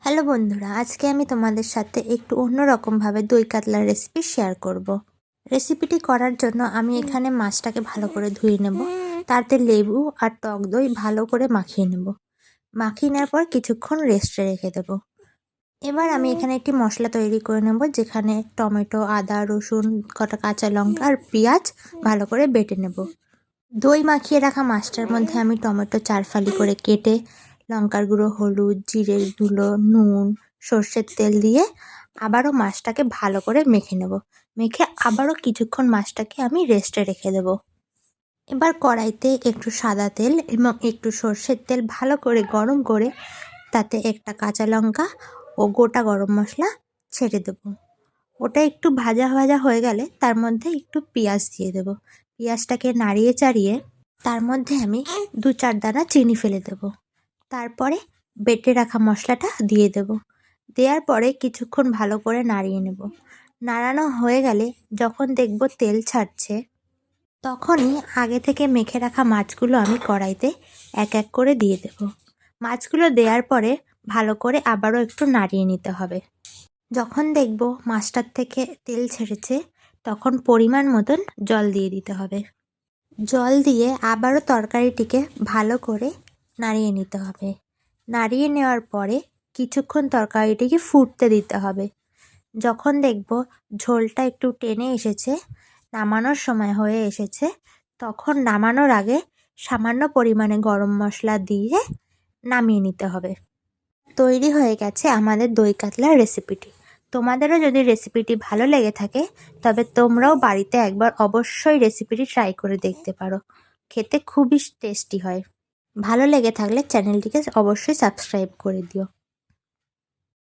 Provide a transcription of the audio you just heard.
Hello বন্ধুরা, আজকে আমি তোমাদের সাথে একটু অন্যরকমভাবে দই কাতলার রেসিপি শেয়ার করব। রেসিপিটি করার জন্য আমি এখানে মাছটাকে ভালো করে ধুয়ে নেব, তাতে লেবু আর টক দই ভালো করে মাখিয়ে নেব। মাখিয়ে নেওয়ার পর কিছুক্ষণ রেস্টে রেখে দেব। এবার আমি এখানে একটি মশলা তৈরি করে নেব, যেখানে টমেটো, আদা, রসুন, কটা কাঁচা লঙ্কা আর পেঁয়াজ ভালো করে বেটে নেব। দই মাখিয়ে রাখা মাছটার মধ্যে আমি টমেটো 4 ফালি করে কেটে লঙ্কার গুঁড়ো, হলুদ, জিরের গুঁড়ো, নুন, সর্ষের তেল দিয়ে আবারও মাছটাকে ভালো করে মেখে নেব। মেখে আবারও কিছুক্ষণ মাছটাকে আমি রেস্টে রেখে দেব। এবার কড়াইতে একটু সাদা তেল এবং একটু সর্ষের তেল ভালো করে গরম করে তাতে একটা কাঁচা লঙ্কা ও গোটা গরম মশলা ছেড়ে দেব। ওটা একটু ভাজা ভাজা হয়ে গেলে তার মধ্যে একটু পেঁয়াজ দিয়ে দেব। পেঁয়াজটাকে নাড়িয়ে চাড়িয়ে তার মধ্যে আমি 2-4 দানা চিনি ফেলে দেব। তারপরে বেটে রাখা মশলাটা দিয়ে দেব। দেওয়ার পরে কিছুক্ষণ ভালো করে নাড়িয়ে নেব। নাড়ানো হয়ে গেলে যখন দেখব তেল ছাড়ছে, তখনই আগে থেকে মেখে রাখা মাছগুলো আমি কড়াইতে এক এক করে দিয়ে দেব। মাছগুলো দেওয়ার পরে ভালো করে আবারও একটু নাড়িয়ে নিতে হবে। যখন দেখব মাছটার থেকে তেল ছেড়েছে, তখন পরিমাণ মতন জল দিয়ে দিতে হবে। জল দিয়ে আবারও তরকারিটিকে ভালো করে নাড়িয়ে নিতে হবে। নাড়িয়ে নেওয়ার পরে কিছুক্ষণ তরকারিটিকে ফুটতে দিতে হবে। যখন দেখব ঝোলটা একটু টেনে এসেছে, নামানোর সময় হয়ে এসেছে, তখন নামানোর আগে সামান্য পরিমাণে গরম মশলা দিয়ে নামিয়ে নিতে হবে। তৈরি হয়ে গেছে আমাদের দই কাতলার রেসিপিটি। তোমাদেরও যদি রেসিপিটি ভালো লেগে থাকে, তবে তোমরাও বাড়িতে একবার অবশ্যই রেসিপিটি ট্রাই করে দেখতে পারো। খেতে খুবই টেস্টি হয়। ভালো লেগে থাকলে চ্যানেলটিকে অবশ্যই সাবস্ক্রাইব করে দিও।